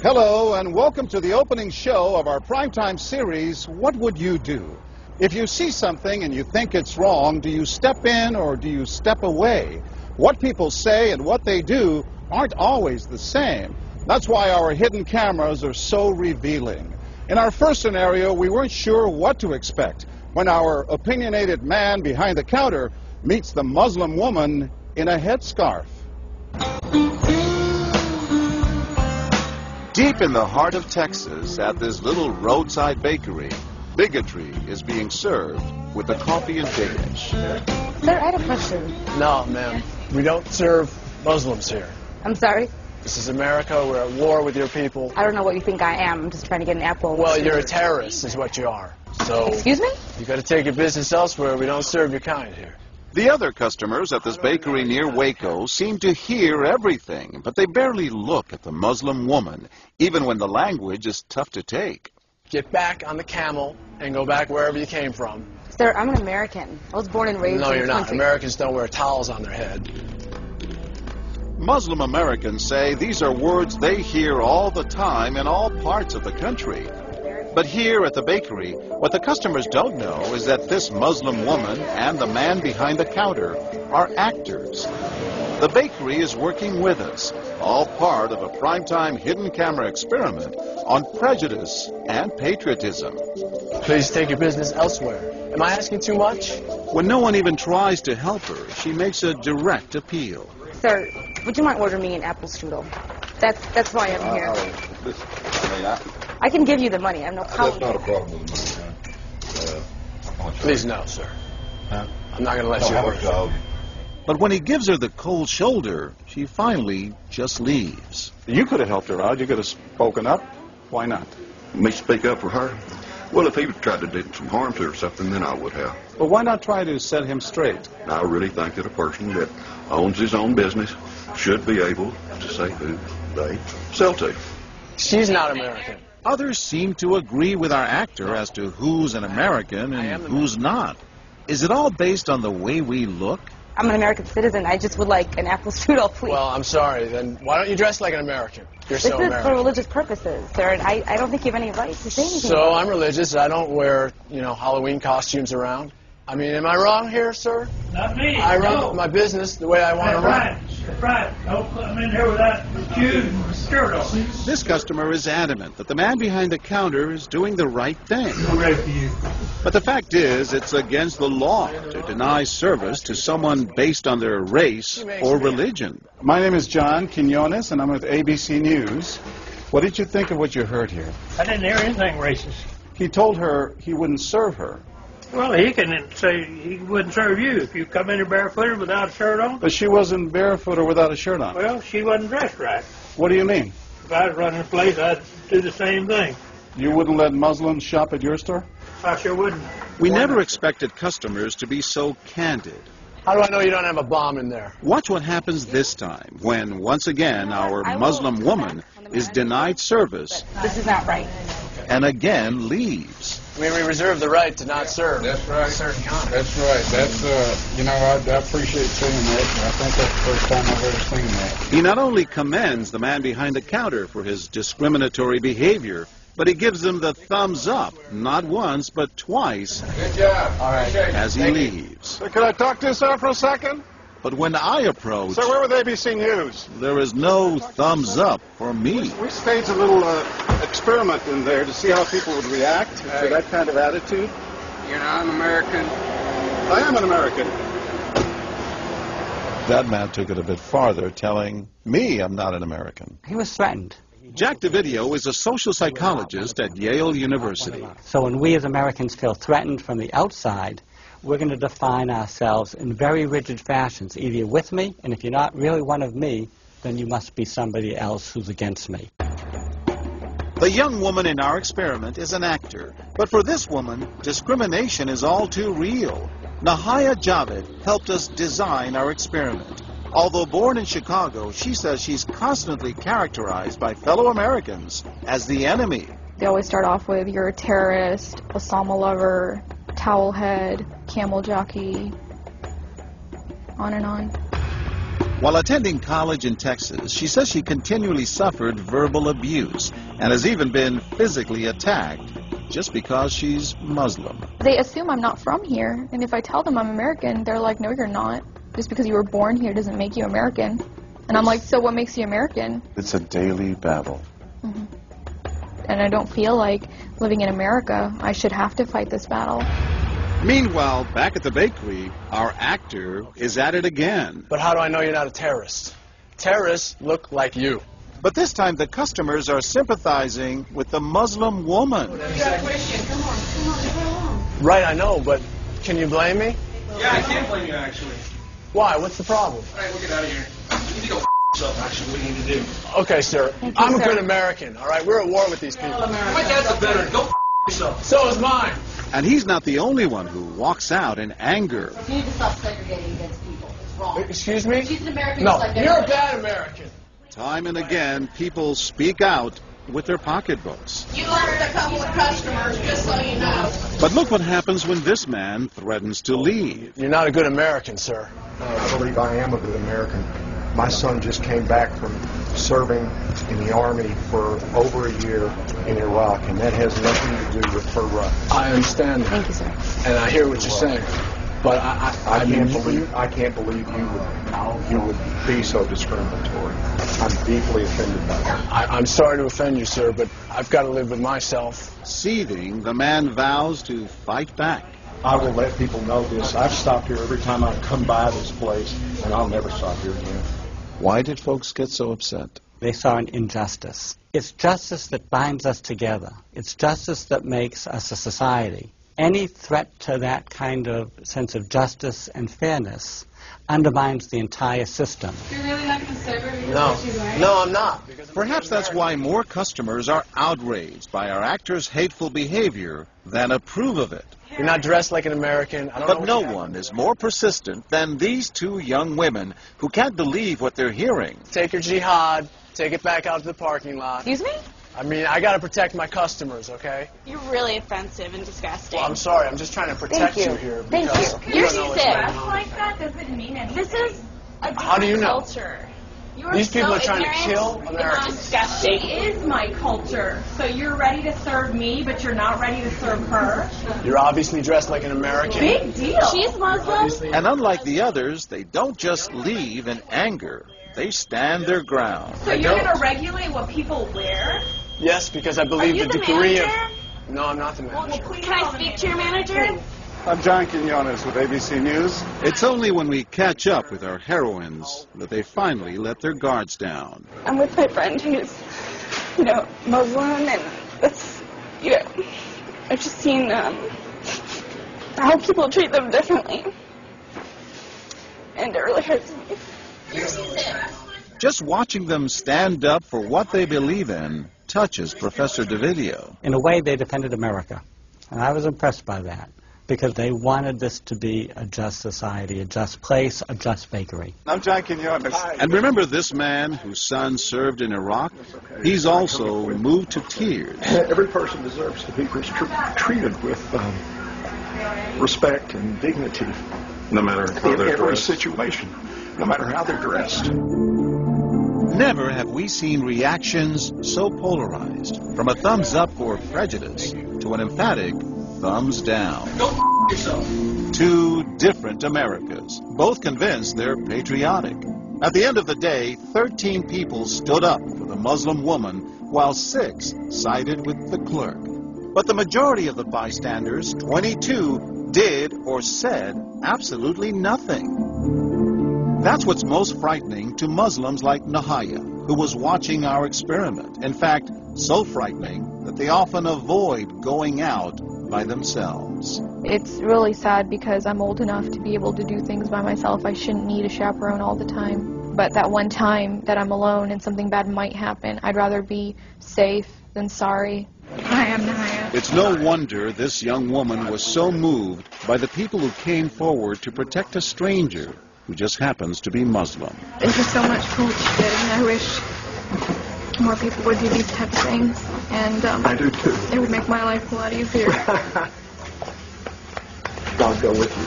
Hello and welcome to the opening show of our primetime series, What Would You Do? If you see something and you think it's wrong, do you step in or do you step away? What people say and what they do aren't always the same. That's why our hidden cameras are so revealing. In our first scenario, we weren't sure what to expect when our opinionated man behind the counter meets the Muslim woman in a headscarf. Deep in the heart of Texas, at this little roadside bakery, bigotry is being served with the coffee and bacon. Sir, I had a question. No, ma'am. We don't serve Muslims here. I'm sorry? This is America. We're at war with your people. I don't know what you think I am. I'm just trying to get an apple. Well, you're a terrorist is what you are. So, excuse me? You got to take your business elsewhere. We don't serve your kind here. The other customers at this bakery near Waco seem to hear everything, but they barely look at the Muslim woman, even when the language is tough to take. Get back on the camel and go back wherever you came from. Sir, I'm an American. I was born and raised in this country. No, you're not. Americans don't wear towels on their head. Muslim Americans say these are words they hear all the time in all parts of the country. But here at the bakery, what the customers don't know is that this Muslim woman and the man behind the counter are actors. The bakery is working with us, all part of a primetime hidden camera experiment on prejudice and patriotism. Please take your business elsewhere. Am I asking too much? When no one even tries to help her, she makes a direct appeal. Sir, would you mind ordering me an apple strudel? That's why I'm here. I can give you the money. I have no problem. That's not a problem with the money. Please, no, sir. I'm not going to let you order. But when he gives her the cold shoulder, she finally just leaves. You could have helped her out. You could have spoken up. Why not? Me speak up for her? Well, if he would try to do some harm to her or something, then I would have. But why not try to set him straight? I really think that a person that owns his own business should be able to say who they sell to. She's not American. Others seem to agree with our actor as to who's an American and who's not. Is it all based on the way we look? I'm an American citizen. I just would like an apple strudel, please. Well, I'm sorry. Then why don't you dress like an American? You're so American. This is for religious purposes, sir, and I don't think you have any right to say anything. So I'm religious. I don't wear, Halloween costumes around. I mean, am I wrong here, sir? Not me. I run my business the way I want to run. That's right. Don't come in here without shoes and skirt on. This customer is adamant that the man behind the counter is doing the right thing. I'm ready for you. But the fact is, it's against the law to deny service to someone based on their race or religion. My name is John Quinones, and I'm with ABC News. What did you think of what you heard here? I didn't hear anything racist. He told her he wouldn't serve her. Well, he can say he wouldn't serve you if you come in here barefooted without a shirt on. But she wasn't barefoot or without a shirt on. Well, she wasn't dressed right. What do you mean? If I was running a place, I'd do the same thing. You wouldn't let Muslims shop at your store? I sure wouldn't. We never expected customers to be so candid. How do I know you don't have a bomb in there? Watch what happens this time when, once again, our Muslim woman is denied service. This is not right. And again leaves. We reserve the right to not serve. That's right. Certain kind. That's right. That's, I appreciate seeing that. I think that's the first time I've ever seen that. He not only commends the man behind the counter for his discriminatory behavior, but he gives him the thumbs up, not once, but twice. Good job. All right. As he leaves. Sir, could I talk to you, sir, for a second? But when I approach, Sir, we're with ABC News. there is no thumbs up for me. We staged a little experiment in there to see how people would react to that kind of attitude. You're not an American. I am an American. That man took it a bit farther, telling me I'm not an American. He was threatened. Jack DeVideo is a social psychologist at Yale University. So when we as Americans feel threatened from the outside, we're going to define ourselves in very rigid fashions. Either you're with me, and if you're not really one of me, then you must be somebody else who's against me. The young woman in our experiment is an actor, but for this woman, discrimination is all too real. Nahaya Javed helped us design our experiment. Although born in Chicago, she says she's constantly characterized by fellow Americans as the enemy. They always start off with, you're a terrorist, Osama lover, towel head, camel jockey, on and on. While attending college in Texas, she says she continually suffered verbal abuse and has even been physically attacked just because she's Muslim. They assume I'm not from here, and if I tell them I'm American, they're like, no, you're not. Just because you were born here doesn't make you American. And I'm like, so what makes you American? It's a daily battle. Mm-hmm. And I don't feel like living in America, I should have to fight this battle. Meanwhile, back at the bakery, our actor is at it again. But how do I know you're not a terrorist? Terrorists look like you. But this time the customers are sympathizing with the Muslim woman. Right, I know, but can you blame me? Yeah, I can't blame you, actually. Why? What's the problem? All right, we'll get out of here. You need to go yourself, actually, what you need to do. Okay, sir. I'm a good American, all right? We're at war with these people. My dad's a veteran. Go yourself. So is mine. And he's not the only one who walks out in anger. You need to stop segregating against people. It's wrong. Excuse me? She's an American. No, just like you're a bad American. Time and again, people speak out with their pocketbooks. You lost a couple of customers, just so you know. But look what happens when this man threatens to leave. You're not a good American, sir. I believe I am a good American. My son just came back from serving in the Army for over a year in Iraq, and that has nothing to do with her right. I understand that. Thank you, sir. And I hear what you're saying. But I can't believe you would be so discriminatory. I'm deeply offended by that. I'm sorry to offend you, sir, but I've got to live with myself. Seething, the man vows to fight back. I will let people know this. I've stopped here every time I come by this place, and I'll never stop here again. Why did folks get so upset? They saw an injustice. It's justice that binds us together. It's justice that makes us a society. Any threat to that kind of sense of justice and fairness undermines the entire system. You're really not going to serve her? No, I'm not. Perhaps that's why more customers are outraged by our actor's hateful behavior than approve of it. You're not dressed like an American. But no one is more persistent than these two young women who can't believe what they're hearing. Take your jihad, take it back out to the parking lot. Excuse me? I mean, I got to protect my customers, okay? You're really offensive and disgusting. Well, I'm sorry. I'm just trying to protect you here. Thank you. You're sick. Like that doesn't mean anything. This is a different How do you know? culture. These people are trying to kill Americans. Disgusting. It is my culture. So you're ready to serve me, but you're not ready to serve her? You're obviously dressed like an American. Big deal. She's Muslim. And unlike the others, they don't just leave in anger. They stand their ground. So you're going to regulate what people wear? Yes, because I believe Are you the the degree manager? of... No, I'm not the manager. Can I speak to your manager? I'm John Quinones with ABC News. It's only when we catch up with our heroines that they finally let their guards down. I'm with my friend who's, Muslim, and it's, I've just seen how people treat them differently, and it really hurts me. Just watching them stand up for what they believe in touches Professor DeVideo. In a way, they defended America, and I was impressed by that, because they wanted this to be a just society, a just place, a just bakery. I'm John Quinones. And remember this man whose son served in Iraq? He's also moved to tears. Every person deserves to be treated with respect and dignity. No matter how in they're every dressed. situation, no matter how they're dressed. Never have we seen reactions so polarized, from a thumbs up for prejudice to an emphatic thumbs down. Go yourself. Two different Americas, both convinced they're patriotic. At the end of the day, 13 people stood up for the Muslim woman, while 6 sided with the clerk. But the majority of the bystanders, 22, did or said absolutely nothing. That's what's most frightening to Muslims like Nahaya, who was watching our experiment. In fact, so frightening that they often avoid going out by themselves. It's really sad because I'm old enough to be able to do things by myself. I shouldn't need a chaperone all the time. But that one time that I'm alone and something bad might happen, I'd rather be safe than sorry. Hi, I'm Nahaya. It's no wonder this young woman was so moved by the people who came forward to protect a stranger who just happens to be Muslim. Thank you so much for what you did, and I wish more people would do these types of things. And I do too. It would make my life a lot easier. God go with you.